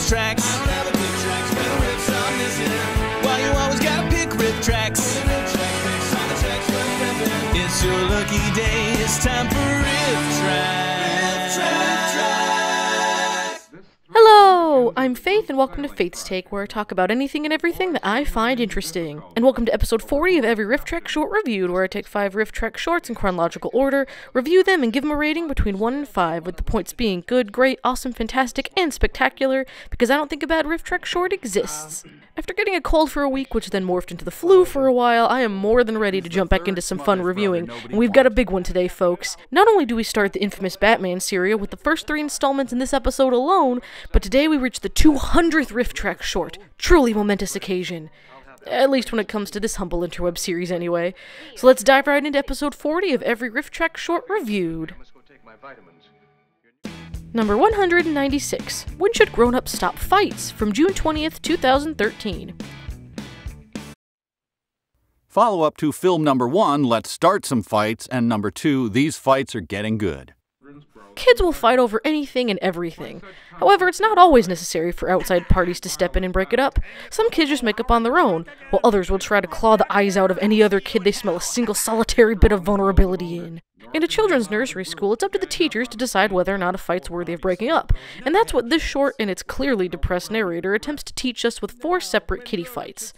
Rifftrax. I don't have a good tracks, better riffs I'm missing. Why you always gotta pick Rifftrax? It's your lucky day, it's time for Rifftrax. Hello, I'm Faith, and welcome to Faith's Take, where I talk about anything and everything that I find interesting. And welcome to episode 40 of every Rifftrax short reviewed, where I take 5 Rifftrax shorts in chronological order, review them, and give them a rating between 1 and 5, with the points being good, great, awesome, fantastic, and spectacular, because I don't think a bad Rifftrax short exists. After getting a cold for a week, which then morphed into the flu for a while, I am more than ready to jump back into some fun reviewing, and we've got a big one today, folks. Not only do we start the infamous Batman serial with the first 3 installments in this episode alone, but today we reach the 200th Rifftrax short. Truly momentous occasion. At least when it comes to this humble interweb series anyway. So let's dive right into episode 40 of every Rifftrax short reviewed. Number 196, When Should Grown-Ups Stop Fights? From June 20th, 2013. Follow-up to film number 1, Let's Start Some Fights, and number 2, These Fights Are Getting Good. Kids will fight over anything and everything. However, it's not always necessary for outside parties to step in and break it up. Some kids just make up on their own, while others will try to claw the eyes out of any other kid they smell a single solitary bit of vulnerability in. In a children's nursery school, it's up to the teachers to decide whether or not a fight's worthy of breaking up, and that's what this short and its clearly depressed narrator attempts to teach us with 4 separate kiddie fights.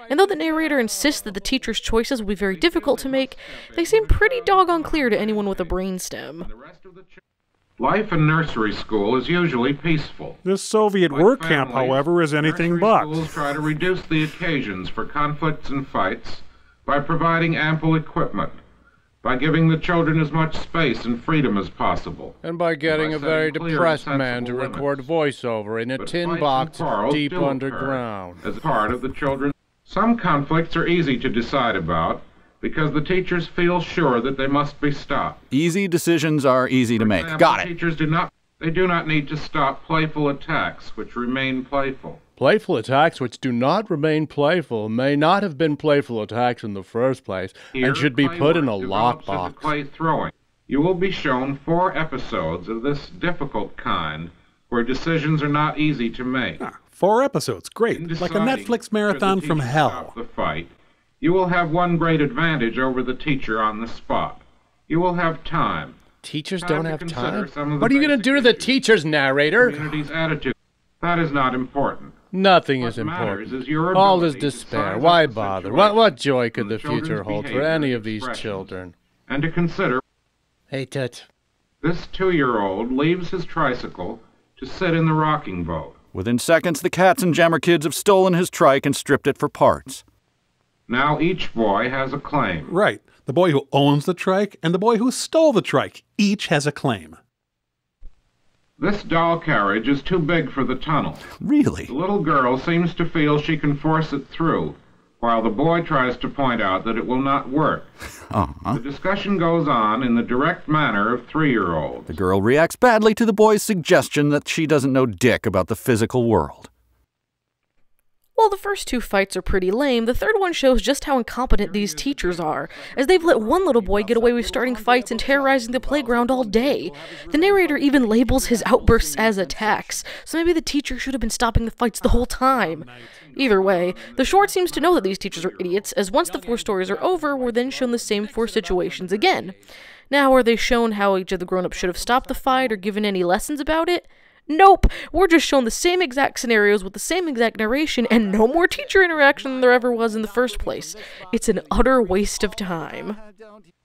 And though the narrator insists that the teacher's choices will be very difficult to make, they seem pretty doggone clear to anyone with a brainstem. Life in nursery school is usually peaceful. This Soviet work camp, however, is anything but. Schools try to reduce the occasions for conflicts and fights by providing ample equipment, by giving the children as much space and freedom as possible, and by getting a very depressed man to record voiceover in a tin box deep underground. As part of the children, some conflicts are easy to decide about because the teachers feel sure that they must be stopped. Easy decisions are easy to make. Got it. Teachers do not need to stop playful attacks which remain playful. Playful attacks which do not remain playful may not have been playful attacks in the first place and should be put in a lockbox. Clay throwing. You will be shown 4 episodes of this difficult kind where decisions are not easy to make. 4 episodes, great. Like a Netflix marathon from hell. The fight. You will have one great advantage over the teacher on the spot. You will have time. Teachers don't have time? What are you going to do to the teacher's narrator? Community's attitude. That is not important. Nothing is important. All is despair. Why bother? What joy could the future hold for any of these children? And to consider... Hey, Tut. This 2-year-old leaves his tricycle to sit in the rocking boat. Within seconds, the Katzenjammer kids have stolen his trike and stripped it for parts. Now each boy has a claim. Right. The boy who owns the trike and the boy who stole the trike. Each has a claim. This doll carriage is too big for the tunnel. Really? The little girl seems to feel she can force it through, while the boy tries to point out that it will not work. The discussion goes on in the direct manner of 3-year-olds. The girl reacts badly to the boy's suggestion that she doesn't know dick about the physical world. While the first 2 fights are pretty lame, the third one shows just how incompetent these teachers are, as they've let one little boy get away with starting fights and terrorizing the playground all day. The narrator even labels his outbursts as attacks, so maybe the teacher should have been stopping the fights the whole time. Either way, the short seems to know that these teachers are idiots, as once the 4 stories are over, we're then shown the same 4 situations again. Now, are they shown how each of the grown-ups should have stopped the fight or given any lessons about it? Nope, we're just shown the same exact scenarios with the same exact narration and no more teacher interaction than there ever was in the first place. It's an utter waste of time.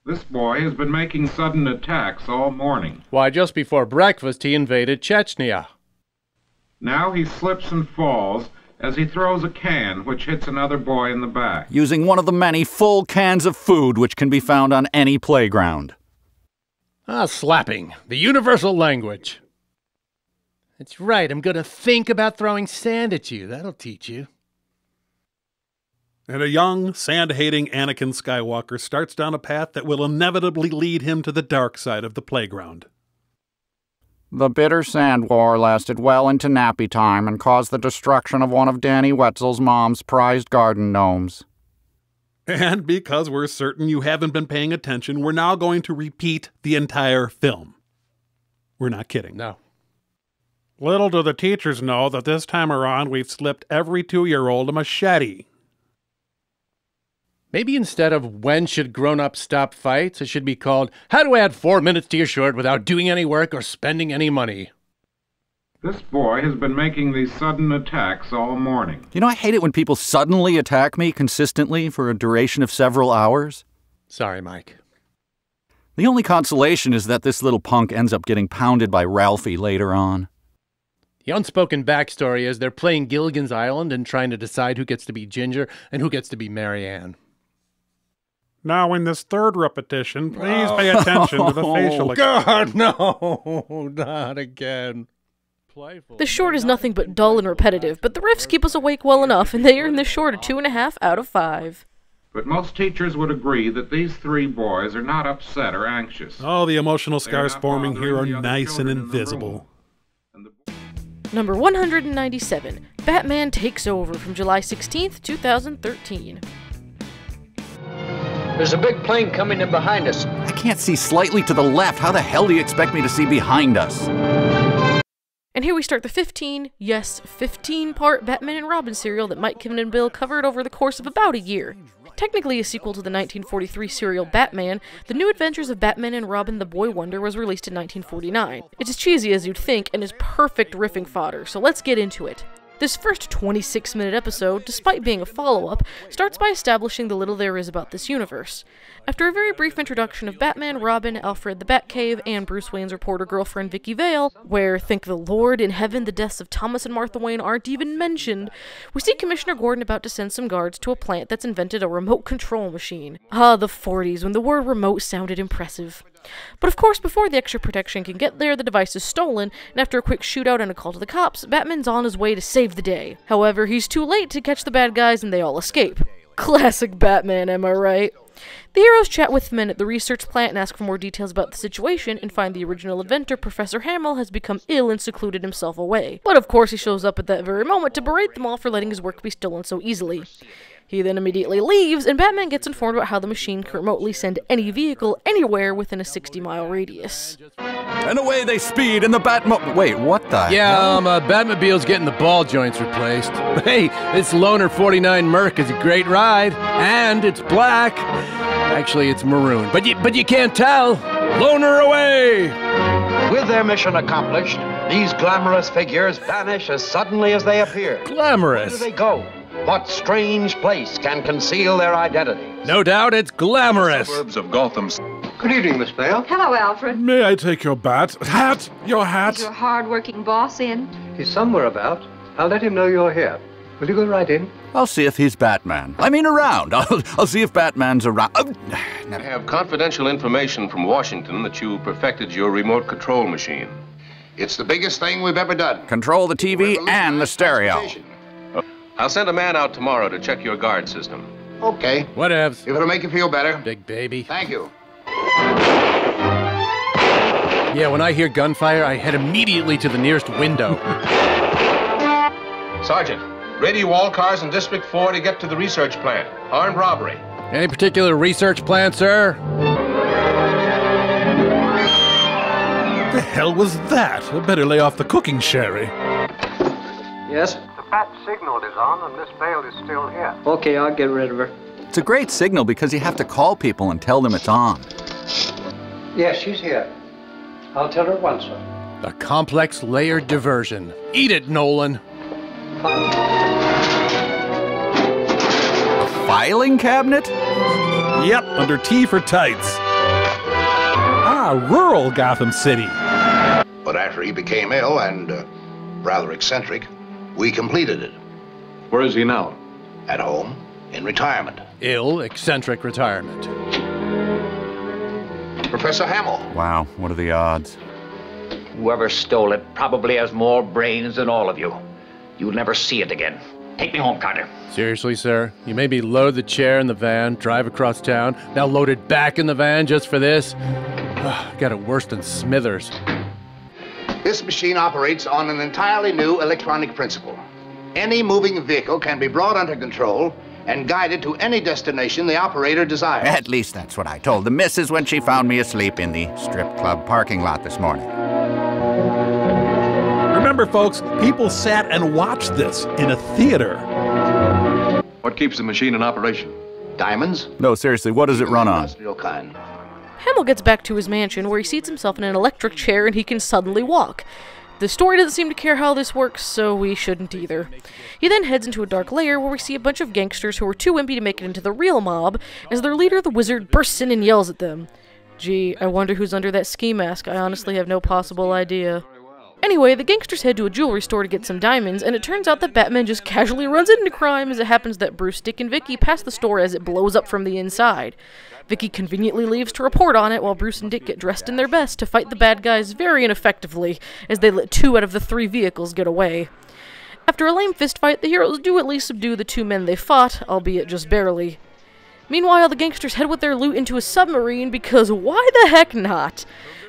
This boy has been making sudden attacks all morning. Why, just before breakfast he invaded Chechnya. Now he slips and falls as he throws a can which hits another boy in the back. Using one of the many full cans of food which can be found on any playground. Slapping. The universal language. That's right, I'm gonna think about throwing sand at you. That'll teach you. And a young, sand-hating Anakin Skywalker starts down a path that will inevitably lead him to the dark side of the playground. The bitter sand war lasted well into nappy time and caused the destruction of one of Danny Wetzel's mom's prized garden gnomes. And because we're certain you haven't been paying attention, we're now going to repeat the entire film. We're not kidding. No. Little do the teachers know that this time around we've slipped every 2-year-old a machete. Maybe instead of when should grown-ups stop fights, it should be called how to add 4 minutes to your short without doing any work or spending any money. This boy has been making these sudden attacks all morning. You know, I hate it when people suddenly attack me consistently for a duration of several hours. Sorry, Mike. The only consolation is that this little punk ends up getting pounded by Ralphie later on. The unspoken backstory is they're playing Gilligan's Island and trying to decide who gets to be Ginger and who gets to be Mary Ann. Now, in this third repetition, please pay attention to the facial God, no, not again. Playful. The short is nothing but dull and repetitive, but the riffs keep us awake well enough, and they earn this short a 2.5 out of 5. But most teachers would agree that these 3 boys are not upset or anxious. Oh, the emotional scars forming here are nice and invisible. Number 197, Batman Takes Over from July 16th, 2013. There's a big plane coming in behind us. I can't see slightly to the left. How the hell do you expect me to see behind us? And here we start the 15-part Batman and Robin serial that Mike, Kevin, and Bill covered over the course of about a year. Technically a sequel to the 1943 serial Batman, The New Adventures of Batman and Robin the Boy Wonder was released in 1949. It's as cheesy as you'd think and is perfect riffing fodder, so let's get into it. This first 26-minute episode, despite being a follow-up, starts by establishing the little there is about this universe. After a very brief introduction of Batman, Robin, Alfred the Batcave, and Bruce Wayne's reporter girlfriend Vicky Vale, where, thank the Lord in heaven, the deaths of Thomas and Martha Wayne aren't even mentioned, we see Commissioner Gordon about to send some guards to a plant that's invented a remote control machine. Ah, the 40s, when the word remote sounded impressive. But of course, before the extra protection can get there, the device is stolen, and after a quick shootout and a call to the cops, Batman's on his way to save the day. However, he's too late to catch the bad guys and they all escape. Classic Batman, am I right? The heroes chat with men at the research plant and ask for more details about the situation and find the original inventor, Professor Hamill, has become ill and secluded himself away. But of course he shows up at that very moment to berate them all for letting his work be stolen so easily. He then immediately leaves, and Batman gets informed about how the machine can remotely send any vehicle anywhere within a 60-mile radius. And away they speed in the Wait, what the hell? Batmobile's getting the ball joints replaced. Hey, this Loner 49 Merc is a great ride, and it's black. Actually, it's maroon, but you can't tell. Loner away! With their mission accomplished, these glamorous figures vanish as suddenly as they appear. Glamorous? Where do they go? What strange place can conceal their identity? No doubt it's glamorous. Suburbs of Gotham. Good evening, Miss Vale. Hello, Alfred. May I take your bat? Hat? Your hat? Is your hard-working boss in? He's somewhere about. I'll let him know you're here. Will you go right in? I'll see if he's Batman. I mean around. I'll see if Batman's around. I have confidential information from Washington that you perfected your remote control machine. It's the biggest thing we've ever done. Control the TV and the stereo. I'll send a man out tomorrow to check your guard system. Okay. Whatevs. If it'll make you feel better. Big baby. Thank you. Yeah, when I hear gunfire, I head immediately to the nearest window. Sergeant, ready all cars in District 4 to get to the research plant. Armed robbery. Any particular research plan, sir? The hell was that? I better lay off the cooking, Sherry. Yes? The bat signal is on and Miss Vale is still here. Okay, I'll get rid of her. It's a great signal because you have to call people and tell them it's on. Yes, she's here. I'll tell her once, sir. A complex layered diversion. Eat it, Nolan. A filing cabinet? Yep, under T for tights. Ah, rural Gotham City. But after he became ill and rather eccentric, we completed it. Where is he now? At home, in retirement. Ill, eccentric retirement. Professor Hamill. Wow, what are the odds? Whoever stole it probably has more brains than all of you. You'll never see it again. Take me home, Carter. Seriously, sir? You made me load the chair in the van, drive across town, now load it back in the van just for this? Got it worse than Smithers. This machine operates on an entirely new electronic principle. Any moving vehicle can be brought under control and guided to any destination the operator desires. At least that's what I told the missus when she found me asleep in the strip club parking lot this morning. Remember Remember, folks, people sat and watched this in a theater. What keeps the machine in operation? Diamonds? No, seriously, what does it run on? Industrial kind. Hamill gets back to his mansion, where he seats himself in an electric chair and he can suddenly walk. The story doesn't seem to care how this works, so we shouldn't either. He then heads into a dark lair where we see a bunch of gangsters who are too wimpy to make it into the real mob, as their leader, the wizard, bursts in and yells at them. Gee, I wonder who's under that ski mask. I honestly have no possible idea. Anyway, the gangsters head to a jewelry store to get some diamonds, and it turns out that Batman just casually runs into crime, as it happens that Bruce, Dick, and Vicky pass the store as it blows up from the inside. Vicky conveniently leaves to report on it, while Bruce and Dick get dressed in their best to fight the bad guys very ineffectively, as they let 2 out of the 3 vehicles get away. After a lame fistfight, the heroes do at least subdue the 2 men they fought, albeit just barely. Meanwhile, the gangsters head with their loot into a submarine, because why the heck not?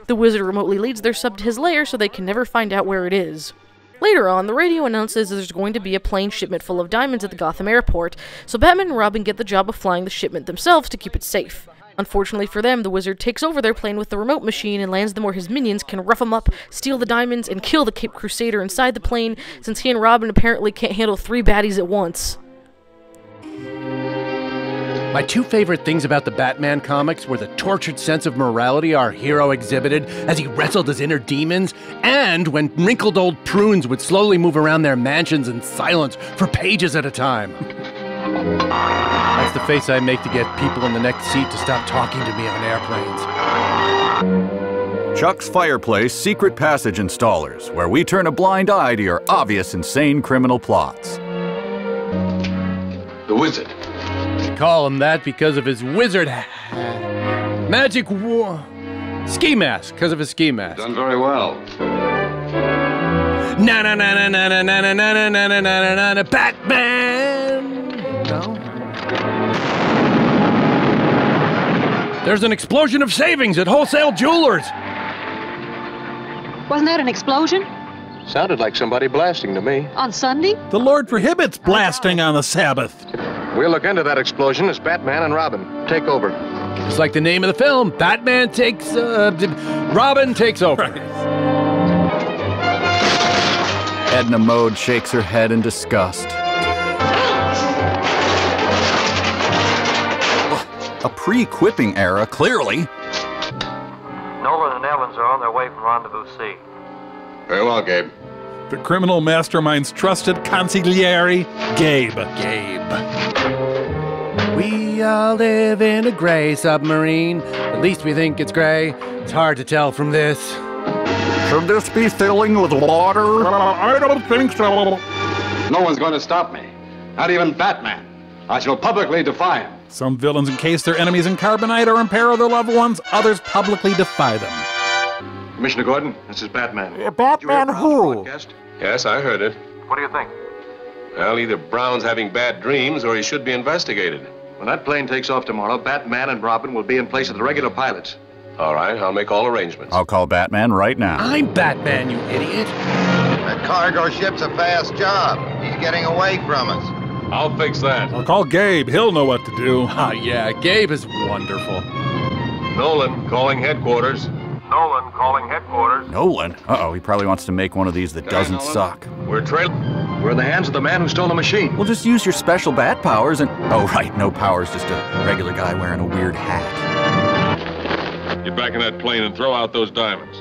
The wizard remotely leads their sub to his lair so they can never find out where it is. Later on, the radio announces there's going to be a plane shipment full of diamonds at the Gotham airport, so Batman and Robin get the job of flying the shipment themselves to keep it safe. Unfortunately for them, the wizard takes over their plane with the remote machine and lands them where his minions can rough them up, steal the diamonds, and kill the Cape Crusader inside the plane, since he and Robin apparently can't handle 3 baddies at once. My 2 favorite things about the Batman comics were the tortured sense of morality our hero exhibited as he wrestled his inner demons, and when wrinkled old prunes would slowly move around their mansions in silence for pages at a time. That's the face I make to get people in the next seat to stop talking to me on airplanes. Chuck's Fireplace Secret Passage Installers, where we turn a blind eye to your obvious insane criminal plots. The wizard. Call him that because of his wizard magic ski mask, because of his ski mask. Done very well. Na na na na na na na na na na na na na Batman. No. There's an explosion of savings at Wholesale Jewelers. Wasn't that an explosion? Sounded like somebody blasting to me. On Sunday? The Lord prohibits blasting on the Sabbath. We'll look into that explosion as Batman and Robin take over. It's like the name of the film, Batman takes, Robin takes over. Right. Edna Mode shakes her head in disgust. A pre-quipping era, clearly. Nolan and Evans are on their way from Rendezvous C. Very well, Gabe. The criminal mastermind's trusted consigliere, Gabe. We all live in a gray submarine. At least we think it's gray. It's hard to tell from this. Should this be filling with water? I don't think so. No one's going to stop me. Not even Batman. I shall publicly defy him. Some villains encase their enemies in carbonite or imperil their loved ones. Others publicly defy them. Commissioner Gordon, this is Batman. Batman who? Yes, I heard it. What do you think? Well, either Brown's having bad dreams or he should be investigated. When that plane takes off tomorrow, Batman and Robin will be in place of the regular pilots. All right, I'll make all arrangements. I'll call Batman right now. I'm Batman, you idiot. That cargo ship's a fast job. He's getting away from us. I'll fix that. I'll call Gabe. He'll know what to do. Ah, yeah, Gabe is wonderful. Nolan, calling headquarters. Nolan calling headquarters. Nolan? Uh-oh, he probably wants to make one of these that doesn't suck. We're We're in the hands of the man who stole the machine. Well, just use your special bat powers and... Oh, right, no powers, just a regular guy wearing a weird hat. Get back in that plane and throw out those diamonds.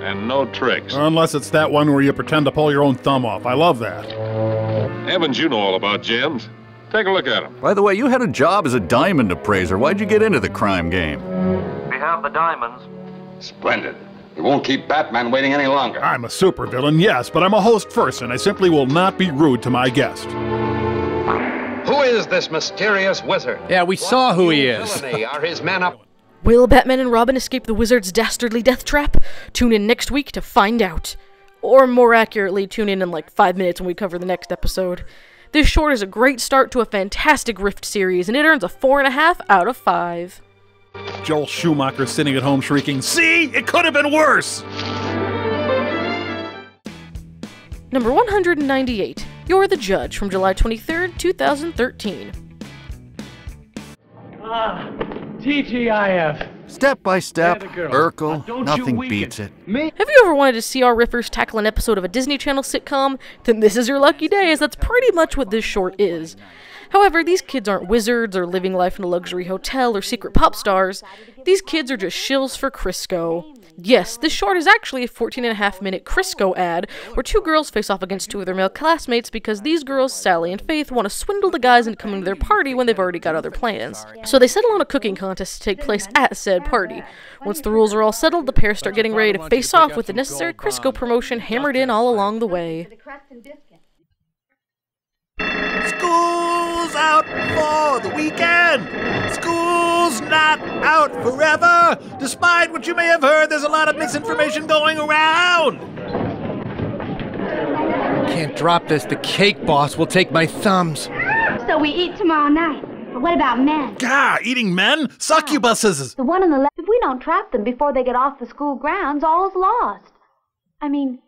And no tricks. Unless it's that one where you pretend to pull your own thumb off. I love that. Evans, you know all about gems. Take a look at them. By the way, you had a job as a diamond appraiser. Why'd you get into the crime game? We have the diamonds. Splendid. We won't keep Batman waiting any longer. I'm a supervillain, yes, but I'm a host first, and I simply will not be rude to my guest. Who is this mysterious wizard? Yeah, we saw who he is. Are his men up? Will Batman and Robin escape the wizard's dastardly death trap? Tune in next week to find out. Or more accurately, tune in like 5 minutes when we cover the next episode. This short is a great start to a fantastic Rift series, and it earns a 4.5 out of 5. Joel Schumacher sitting at home shrieking, "See? It could have been worse!" Number 198, You're the Judge, from July 23rd, 2013. TGIF. Step by step, Urkel, nothing beats it. Have you ever wanted to see our riffers tackle an episode of a Disney Channel sitcom? Then this is your lucky day, as that's pretty much what this short is. However, these kids aren't wizards or living life in a luxury hotel or secret pop stars. These kids are just shills for Crisco. Yes, this short is actually a 14.5-minute Crisco ad where two girls face off against two of their male classmates because these girls, Sally and Faith, want to swindle the guys into coming to their party when they've already got other plans. So they settle on a cooking contest to take place at said party. Once the rules are all settled, the pair start getting ready to face off with the necessary Crisco promotion hammered in all along the way. School's out for the weekend! School's not out forever! Despite what you may have heard, there's a lot of misinformation going around! Can't drop this. The cake boss will take my thumbs. So we eat tomorrow night. But what about men? Gah, eating men? Succubuses! The one on the left. If we don't trap them before they get off the school grounds, all's lost. I mean,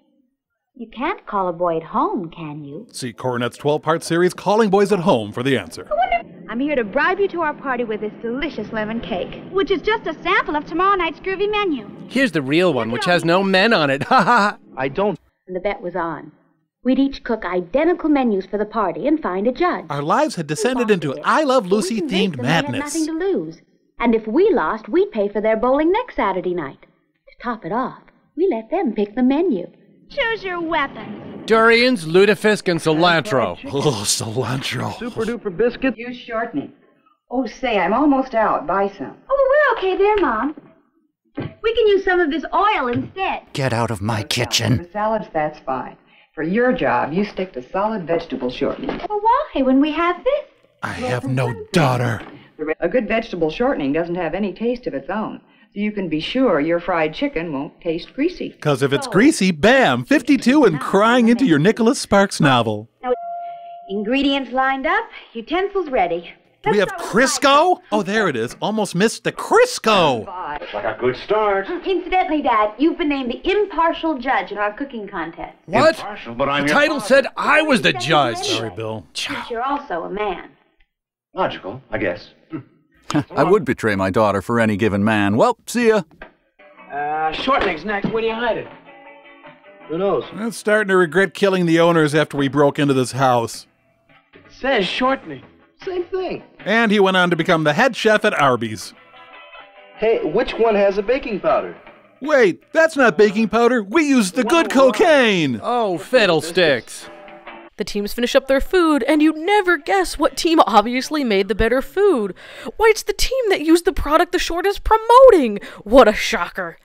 you can't call a boy at home, can you? See Coronet's 12-part series, Calling Boys at Home, for the answer. I'm here to bribe you to our party with this delicious lemon cake, which is just a sample of tomorrow night's groovy menu. Here's the real one, which has no men on it. Ha ha! I don't. And the bet was on. We'd each cook identical menus for the party and find a judge. Our lives had descended into I Love Lucy-themed madness. They had nothing to lose. And if we lost, we'd pay for their bowling next Saturday night. To top it off, we let them pick the menu. Choose your weapons. Durians, lutefisk, and cilantro. Oh, cilantro. Super-duper biscuit. Use shortening. Oh, say, I'm almost out. Buy some. Oh, we're okay there, Mom. We can use some of this oil instead. Get out of my kitchen. For salads, that's fine. For your job, you stick to solid vegetable shortening. Well, why, when we have this? I have no daughter. A good vegetable shortening doesn't have any taste of its own. So you can be sure your fried chicken won't taste greasy. Because if it's greasy, bam, 52 and crying into your Nicholas Sparks novel. Now, ingredients lined up, utensils ready. Do we have Crisco? Oh, there it is. Almost missed the Crisco. Looks like a good start. Incidentally, Dad, you've been named the impartial judge in our cooking contest. What? Impartial, but I'm the your title said I was the judge. Sorry, Bill. Since you're also a man. Logical, I guess. I would betray my daughter for any given man. Well, see ya. Shortening's next. Where do you hide it? Who knows? I'm starting to regret killing the owners after we broke into this house. It says shortening. Same thing. And he went on to become the head chef at Arby's. Hey, which one has a baking powder? Wait, that's not baking powder. We used the good cocaine. Oh, fiddlesticks. The teams finish up their food, and you'd never guess what team obviously made the better food. Why, it's the team that used the product the short is promoting! What a shocker!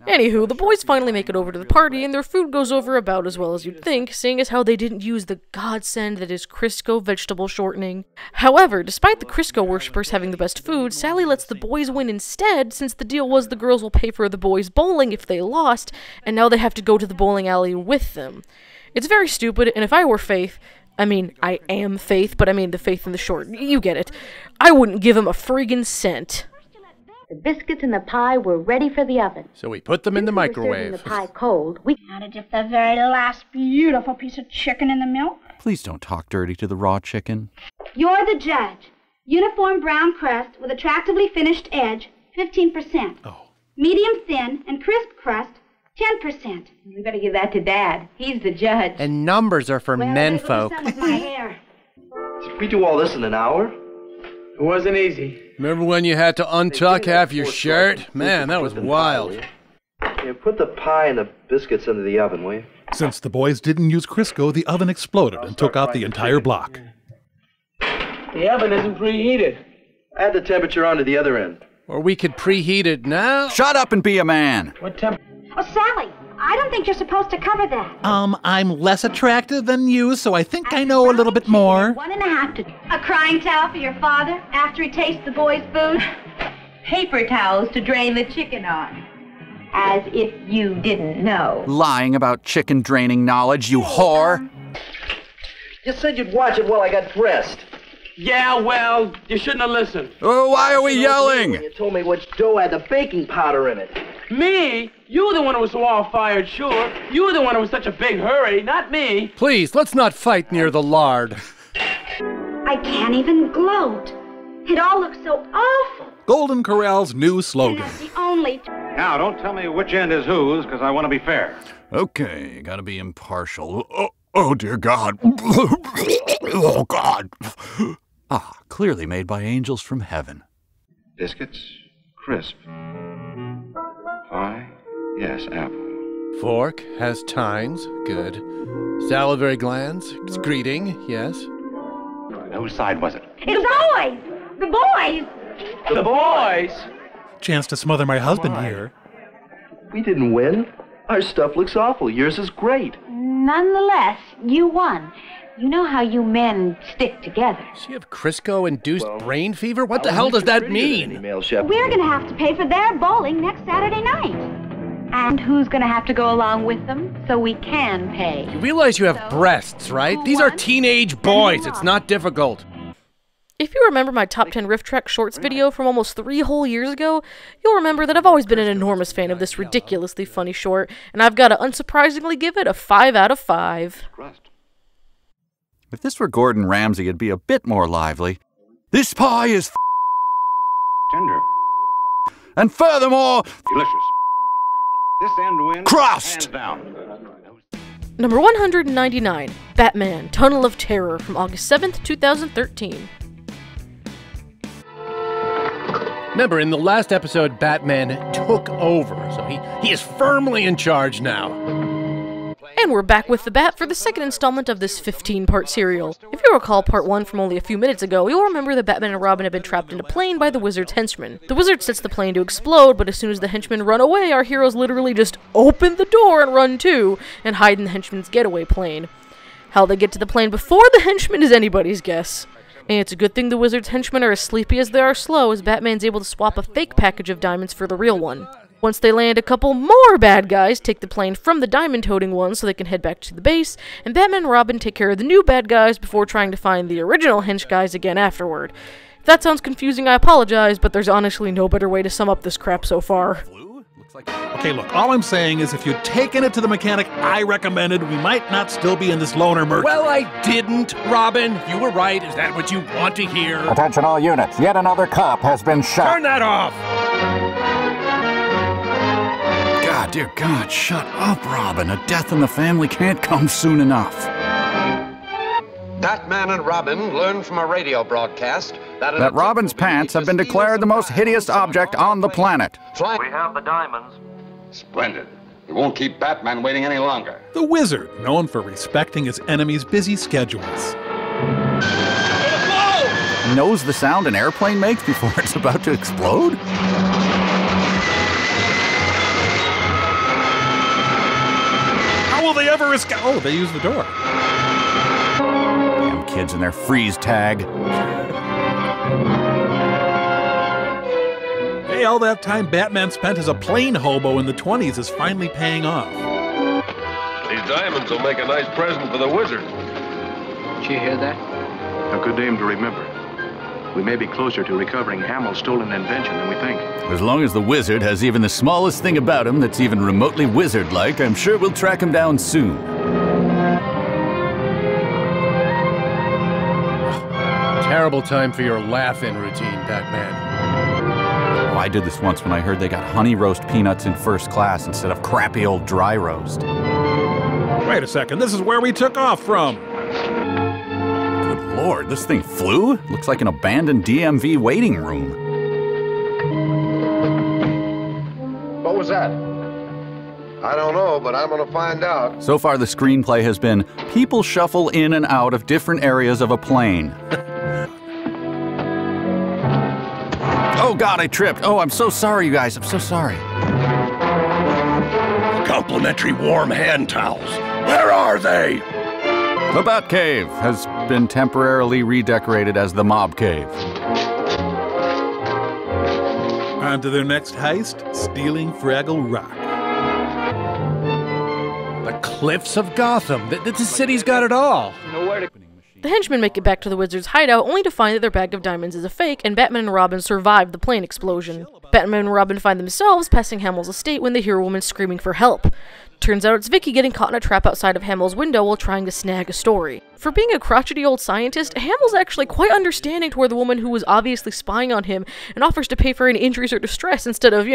Anywho, the boys finally make it over to the party, and their food goes over about as well as you'd think, seeing as how they didn't use the godsend that is Crisco vegetable shortening. However, despite the Crisco worshippers having the best food, Sally lets the boys win instead, since the deal was the girls will pay for the boys' bowling if they lost, and now they have to go to the bowling alley with them. It's very stupid, and if I were Faith, I mean, I am Faith, but I mean the Faith in the short, you get it, I wouldn't give him a friggin' cent. The biscuits and the pie were ready for the oven. So we put them in the microwave. The pie cold. We added just the very last beautiful piece of chicken in the milk. Please don't talk dirty to the raw chicken. You're the judge. Uniform brown crust with attractively finished edge, 15%. Oh. Medium thin and crisp crust, 10%. We better give that to Dad. He's the judge. And numbers are for menfolk. My hair. Did we do all this in an hour? It wasn't easy. Remember when you had to untuck half your shirt? Man, that was wild. Yeah, put the pie and the biscuits into the oven, will you? Since the boys didn't use Crisco, the oven exploded and took out the entire block. The oven isn't preheated. Add the temperature onto the other end. Or we could preheat it now. Shut up and be a man. What temperature? Oh, Sally, I don't think you're supposed to cover that. I'm less attractive than you, so I think I know a little bit more. 1.5 to... A crying towel for your father after he tastes the boys' food? Paper towels to drain the chicken on. As if you didn't know. Lying about chicken draining knowledge, you whore. You said you'd watch it while I got dressed. Yeah, well, you shouldn't have listened. Oh, why are we yelling? You told me which dough had the baking powder in it. Me? You were the one who was so all-fired sure. You were the one who was such a big hurry, not me. Please, let's not fight near the lard. I can't even gloat. It all looks so awful. Golden Corral's new slogan. The only... Now, don't tell me which end is whose, because I want to be fair. Okay, gotta be impartial. Oh dear God. Oh, God. Ah, clearly made by angels from heaven. Biscuits, crisp. Pie, yes, apple. Fork has tines, good. Salivary glands, excreting, yes. Whose side was it? It was boys! The boys! The boys! Chance to smother my husband here. We didn't win. Our stuff looks awful. Yours is great. Nonetheless, you won. You know how you men stick together. Does she have Crisco-induced brain fever? What the hell does that mean? We're going to have to pay for their bowling next Saturday night. And who's going to have to go along with them so we can pay? You realize you have breasts, right? These are teenage boys. It's not difficult. If you remember my top 10 Rifftrax shorts video from almost 3 whole years ago, you'll remember that I've always been an enormous fan of this ridiculously funny short, and I've got to unsurprisingly give it a 5 out of 5. If this were Gordon Ramsay, it'd be a bit more lively. This pie is tender. And furthermore, delicious. This end wins. Crust! Hands down. Number 199, Batman, Tunnel of Terror, from August 7th, 2013. Remember, in the last episode, Batman took over, so he is firmly in charge now. And we're back with the Bat for the second installment of this 15-part serial. If you recall part 1 from only a few minutes ago, you'll remember that Batman and Robin have been trapped in a plane by the Wizard's henchmen. The Wizard sets the plane to explode, but as soon as the henchmen run away, our heroes literally just open the door and run too, and hide in the henchmen's getaway plane. How they get to the plane before the henchmen is anybody's guess. And it's a good thing the Wizard's henchmen are as sleepy as they are slow, as Batman's able to swap a fake package of diamonds for the real one. Once they land, a couple more bad guys take the plane from the diamond-toting one so they can head back to the base, and Batman and Robin take care of the new bad guys before trying to find the original hench guys again afterward. If that sounds confusing, I apologize, but there's honestly no better way to sum up this crap so far. Okay, look, all I'm saying is if you'd taken it to the mechanic I recommended, we might not still be in this loner murder. Well, I didn't, Robin. You were right. Is that what you want to hear? Attention all units. Yet another cop has been shot. Turn that off! God, dear God, shut up, Robin. A death in the family can't come soon enough. Batman and Robin learned from a radio broadcast that Robin's pants have been declared the most hideous object on the planet. We have the diamonds. Splendid. We won't keep Batman waiting any longer. The Wizard, known for respecting his enemies' busy schedules. He knows the sound an airplane makes before it's about to explode? How will they ever escape? Oh, they use the door. Damn kids and their freeze tag. Hey, all that time Batman spent as a plane hobo in the 20s is finally paying off. These diamonds will make a nice present for the Wizard. Did you hear that? A good name to remember. We may be closer to recovering Hamill's stolen invention than we think. As long as the Wizard has even the smallest thing about him that's even remotely wizard-like, I'm sure we'll track him down soon. Terrible time for your laugh-in routine, Batman. Oh, I did this once when I heard they got honey roast peanuts in first class instead of crappy old dry roast. Wait a second, this is where we took off from. Good Lord, this thing flew? Looks like an abandoned DMV waiting room. What was that? I don't know, but I'm going to find out. So far, the screenplay has been people shuffle in and out of different areas of a plane. Oh God, I tripped. Oh, I'm so sorry, you guys. I'm so sorry. Complimentary warm hand towels. Where are they? The Batcave has been temporarily redecorated as the Mob Cave. On to their next heist, stealing Fraggle Rock. The cliffs of Gotham. The city's got it all. The henchmen make it back to the Wizard's hideout only to find that their bag of diamonds is a fake, and Batman and Robin survive the plane explosion. Batman and Robin find themselves passing Hamill's estate when they hear a woman screaming for help. Turns out it's Vicky getting caught in a trap outside of Hamill's window while trying to snag a story. For being a crotchety old scientist, Hamill's actually quite understanding toward the woman who was obviously spying on him and offers to pay for any injuries or distress instead of,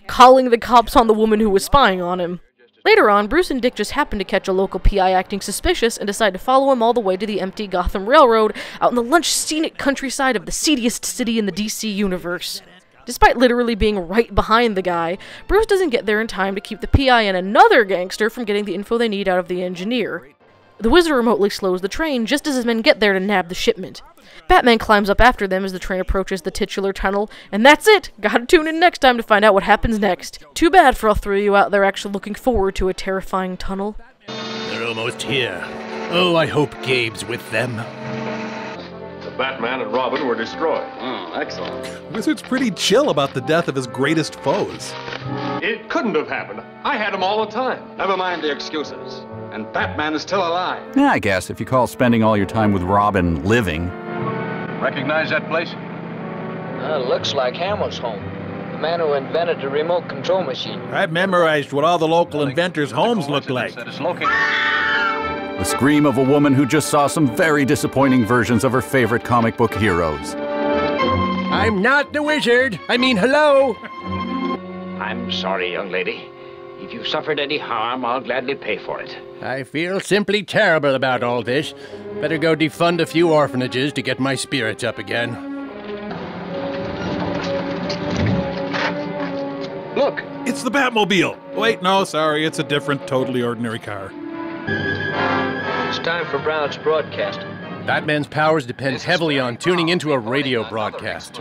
calling the cops on the woman who was spying on him. Later on, Bruce and Dick just happen to catch a local PI acting suspicious and decide to follow him all the way to the empty Gotham Railroad out in the lush scenic countryside of the seediest city in the DC universe. Despite literally being right behind the guy, Bruce doesn't get there in time to keep the PI and another gangster from getting the info they need out of the engineer. The Wizard remotely slows the train just as his men get there to nab the shipment. Batman climbs up after them as the train approaches the titular tunnel, and that's it! Gotta tune in next time to find out what happens next. Too bad for all three of you out there actually looking forward to a terrifying tunnel. They're almost here. Oh, I hope Gabe's with them. Batman and Robin were destroyed. Oh, excellent. Wizard's pretty chill about the death of his greatest foes. It couldn't have happened. I had them all the time. Never mind the excuses. And Batman is still alive. Yeah, I guess, if you call spending all your time with Robin living. Recognize that place? Looks like Hamill's home. The man who invented the remote control machine. I've memorized what all the local inventors' homes look like. The scream of a woman who just saw some very disappointing versions of her favorite comic book heroes. I'm not the wizard. I mean, hello. I'm sorry, young lady. If you've suffered any harm, I'll gladly pay for it. I feel simply terrible about all this. Better go defund a few orphanages to get my spirits up again. Look, it's the Batmobile. Wait, no, sorry, it's a different, totally ordinary car. It's time for Brown's broadcast. Batman's powers depend heavily on tuning into a radio broadcast.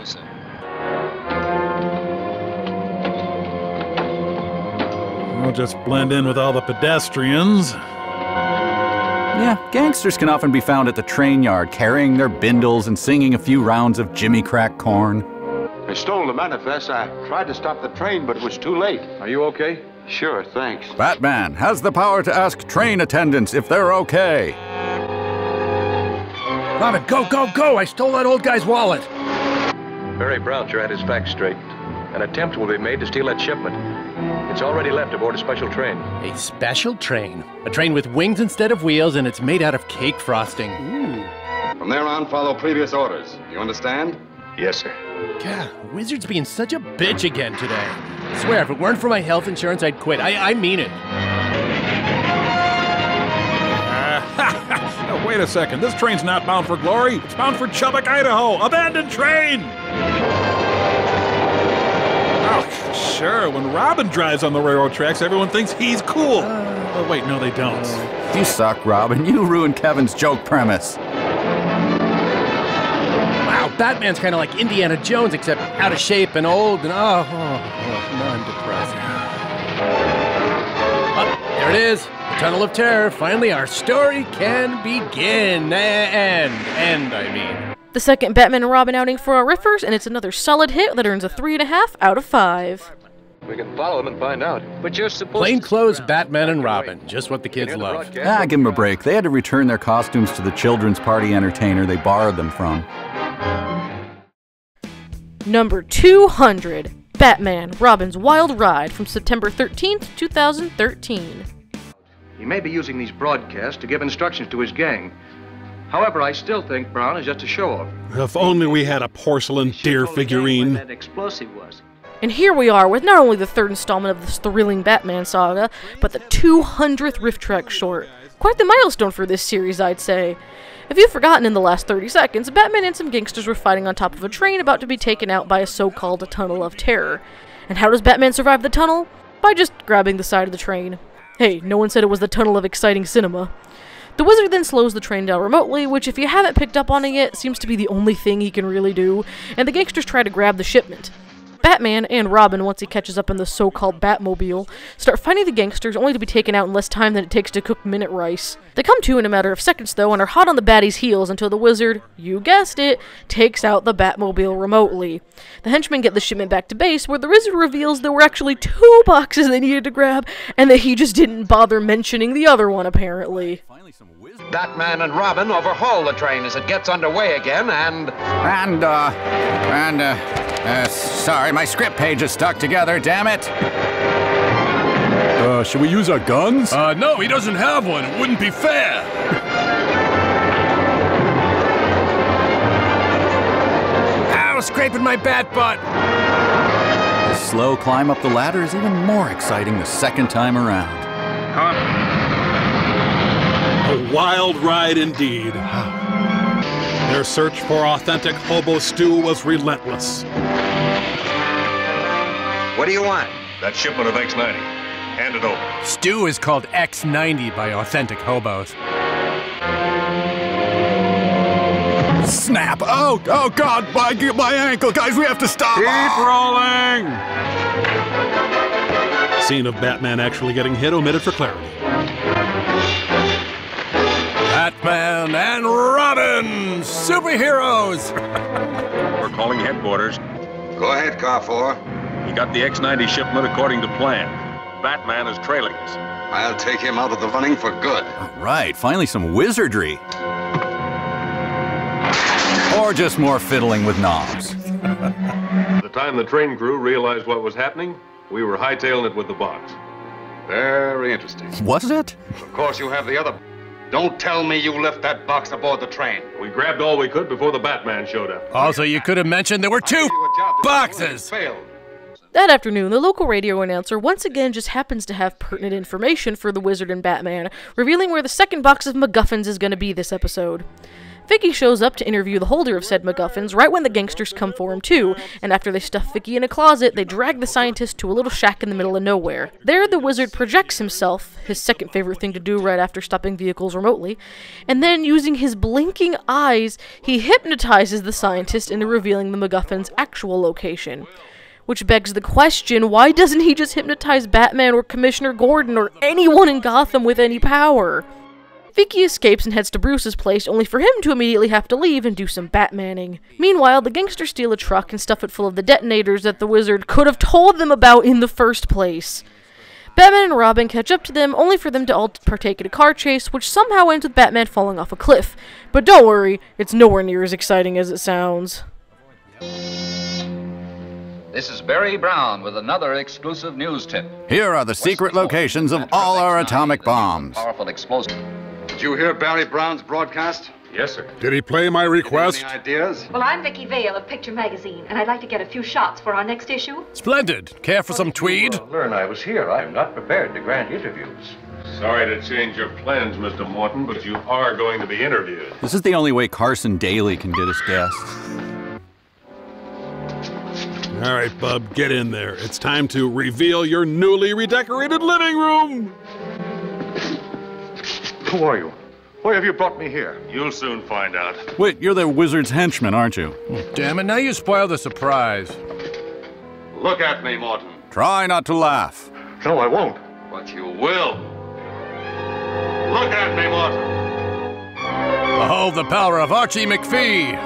We'll just blend in with all the pedestrians. Yeah, gangsters can often be found at the train yard carrying their bindles and singing a few rounds of Jimmy Crack Corn. I stole the manifest. I tried to stop the train, but it was too late. Are you okay? Sure, thanks. Batman has the power to ask train attendants if they're okay. Robin, go, go, go! I stole that old guy's wallet. Barry Brown sure had his facts straight. An attempt will be made to steal that shipment. It's already left aboard a special train. A special train? A train with wings instead of wheels, and it's made out of cake frosting. Ooh. From there on, follow previous orders. You understand? Yes, sir. God, Wizard's being such a bitch again today. I swear, if it weren't for my health insurance, I'd quit. I mean it. Oh, wait a second. This train's not bound for glory. It's bound for Chubbuck, Idaho. Abandoned train! Oh, sure. When Robin drives on the railroad tracks, everyone thinks he's cool. Oh, wait, no, they don't. You suck, Robin. You ruined Kevin's joke premise. Wow, Batman's kind of like Indiana Jones, except out of shape and old, and now I'm depressed. Oh, there it is. The Tunnel of Terror. Finally, our story can begin. End, I mean. The second Batman and Robin outing for our riffers, and it's another solid hit that earns a 3.5 out of 5. We can follow them and find out. But you're supposed Plainclothes Batman and Robin, just what the kids love. Give them a break. They had to return their costumes to the children's party entertainer they borrowed them from. Number 200, Batman, Robin's Wild Ride from September 13th, 2013. He may be using these broadcasts to give instructions to his gang. However, I still think Brown is just a show-off. If only we had a porcelain deer figurine. that explosive was. And here we are with not only the third installment of this thrilling Batman saga, but the 200th Rifftrax short. Quite the milestone for this series, I'd say. If you've forgotten, in the last 30 seconds, Batman and some gangsters were fighting on top of a train about to be taken out by a so-called Tunnel of Terror. And how does Batman survive the tunnel? By just grabbing the side of the train. Hey, no one said it was the tunnel of exciting cinema. The Wizard then slows the train down remotely, which if you haven't picked up on it yet, seems to be the only thing he can really do, and the gangsters try to grab the shipment. Batman and Robin, once he catches up in the so-called Batmobile, start fighting the gangsters only to be taken out in less time than it takes to cook minute rice. They come to in a matter of seconds though and are hot on the baddie's heels until the Wizard, you guessed it, takes out the Batmobile remotely. The henchmen get the shipment back to base where the Wizard reveals there were actually 2 boxes they needed to grab and that he just didn't bother mentioning the other one apparently. Batman and Robin overhaul the train as it gets underway again sorry, my script page is stuck together, damn it. Should we use our guns? No, he doesn't have one. It wouldn't be fair. Ow, scraping my bat butt. The slow climb up the ladder is even more exciting the second time around. A wild ride indeed. Their search for authentic hobo stew was relentless. What do you want? That shipment of X90. Hand it over. Stew is called X90 by authentic hobos. Snap! Oh God, my ankle! Guys, we have to stop! Keep rolling! Scene of Batman actually getting hit omitted for clarity. Batman and Robin! Superheroes! We're calling headquarters. Go ahead, Car 4. He got the X90 shipment according to plan. Batman is trailing us. I'll take him out of the running for good. All right, finally some wizardry. Or just more fiddling with knobs. By the time the train crew realized what was happening, we were hightailing it with the box. Very interesting. Was it? Of course you have the other. Don't tell me you left that box aboard the train. We grabbed all we could before the Batman showed up. Also, you could have mentioned there were 2 boxes. That afternoon, the local radio announcer once again just happens to have pertinent information for the Wizard and Batman, revealing where the second box of MacGuffins is going to be this episode. Vicky shows up to interview the holder of said MacGuffins right when the gangsters come for him too, and after they stuff Vicky in a closet, they drag the scientist to a little shack in the middle of nowhere. There, the Wizard projects himself, his second favorite thing to do right after stopping vehicles remotely, and then, using his blinking eyes, he hypnotizes the scientist into revealing the MacGuffin's actual location. Which begs the question, why doesn't he just hypnotize Batman or Commissioner Gordon or anyone in Gotham with any power? Vicky escapes and heads to Bruce's place, only for him to immediately have to leave and do some Batmaning. Meanwhile, the gangsters steal a truck and stuff it full of the detonators that the Wizard could have told them about in the first place. Batman and Robin catch up to them, only for them to all partake in a car chase, which somehow ends with Batman falling off a cliff. But don't worry, it's nowhere near as exciting as it sounds. This is Barry Brown with another exclusive news tip. Here are the secret locations of all our atomic bombs. Powerful explosive. Did you hear Barry Brown's broadcast? Yes, sir. Did he play my request? Any ideas? Well, I'm Vicki Vale of Picture Magazine, and I'd like to get a few shots for our next issue. Splendid. Care for some tweed? Learn I was here. I'm not prepared to grant interviews. Sorry to change your plans, Mr. Morton, but you are going to be interviewed. This is the only way Carson Daly can get his guests. All right, bub, get in there. It's time to reveal your newly redecorated living room. Who are you? Why have you brought me here? You'll soon find out. Wait, you're the Wizard's henchman, aren't you? Damn it, now you spoiled the surprise. Look at me, Morton. Try not to laugh. No, I won't. But you will. Look at me, Morton. Behold the power of Archie McPhee.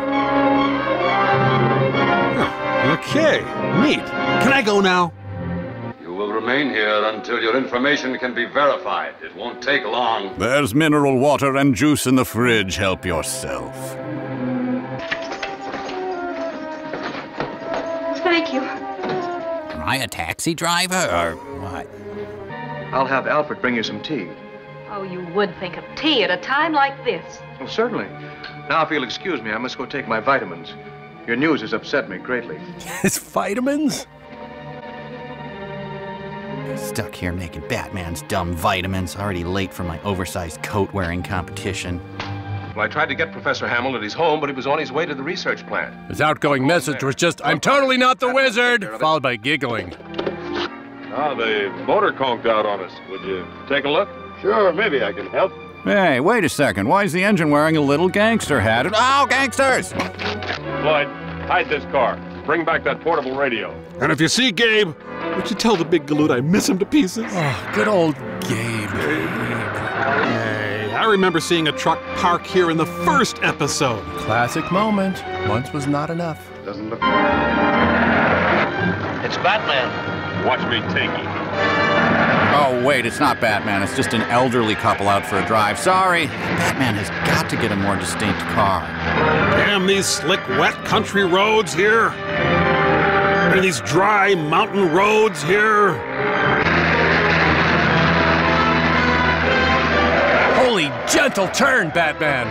Okay, neat. Can I go now? You will remain here until your information can be verified. It won't take long. There's mineral water and juice in the fridge. Help yourself. Thank you. Am I a taxi driver or what? I'll have Alfred bring you some tea. Oh, you would think of tea at a time like this. Oh, certainly. Now, if you'll excuse me, I must go take my vitamins. Your news has upset me greatly. His vitamins? Stuck here making Batman's dumb vitamins. Already late for my oversized coat-wearing competition. Well, I tried to get Professor Hamill at his home, but he was on his way to the research plant. His outgoing message was just, "I'm totally not the Wizard," followed by giggling. Ah, the motor conked out on us. Would you take a look? Sure, maybe I can help. Hey, wait a second. Why is the engine wearing a little gangster hat? Oh, gangsters! Floyd, hide this car. Bring back that portable radio. And if you see Gabe, would you tell the big galoot I miss him to pieces? Oh, good old Gabe. Hey, I remember seeing a truck park here in the first episode. Classic moment. Once was not enough. Doesn't look... It's Batman. Watch me take it. Oh, wait, it's not Batman. It's just an elderly couple out for a drive. Sorry. Batman has got to get a more distinct car. Damn these slick, wet country roads here. And these dry mountain roads here. gentle turn, Batman.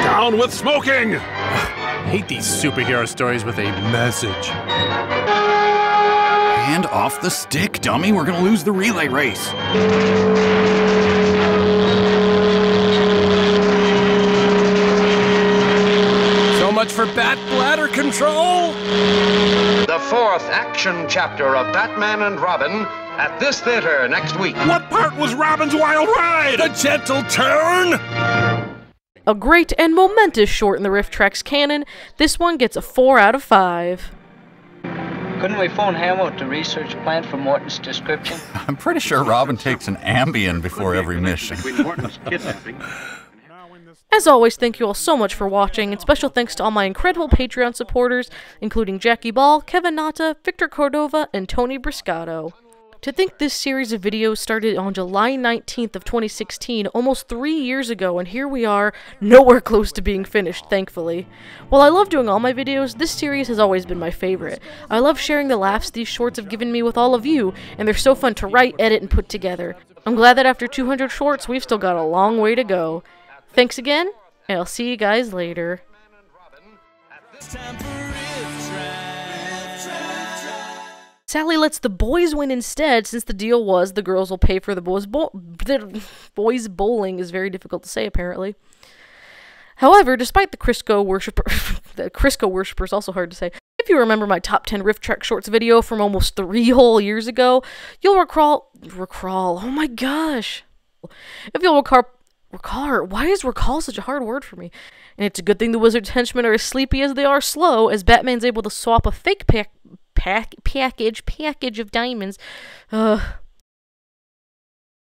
Down with smoking! I hate these superhero stories with a message. Hand off the stick, dummy. We're gonna lose the relay race. So much for bat bladder control. The fourth action chapter of Batman and Robin at this theater next week. What part was Robin's wild ride? The gentle turn? A great and momentous short in the Rifftrax canon, this one gets a 4 out of 5. Couldn't we phone Hamill at the research plant for Morton's description? I'm pretty sure Robin takes an Ambien before every mission. As always, thank you all so much for watching, and special thanks to all my incredible Patreon supporters, including Jackie Ball, Kevin Nata, Victor Cordova, and Tony Briscato. To think this series of videos started on July 19th of 2016, almost 3 years ago, and here we are, nowhere close to being finished, thankfully. While I love doing all my videos, this series has always been my favorite. I love sharing the laughs these shorts have given me with all of you, and they're so fun to write, edit, and put together. I'm glad that after 200 shorts, we've still got a long way to go. Thanks again, and I'll see you guys later. Sally lets the boys win instead, since the deal was the girls will pay for the boys' bowling is very difficult to say, apparently. However, despite the Crisco worshippers, also hard to say. If you remember my top 10 Rifftrax shorts video from almost 3 whole years ago, you'll recall, oh my gosh. If you'll recall, why is recall such a hard word for me? And it's a good thing the wizard's henchmen are as sleepy as they are slow, as Batman's able to swap a fake package of diamonds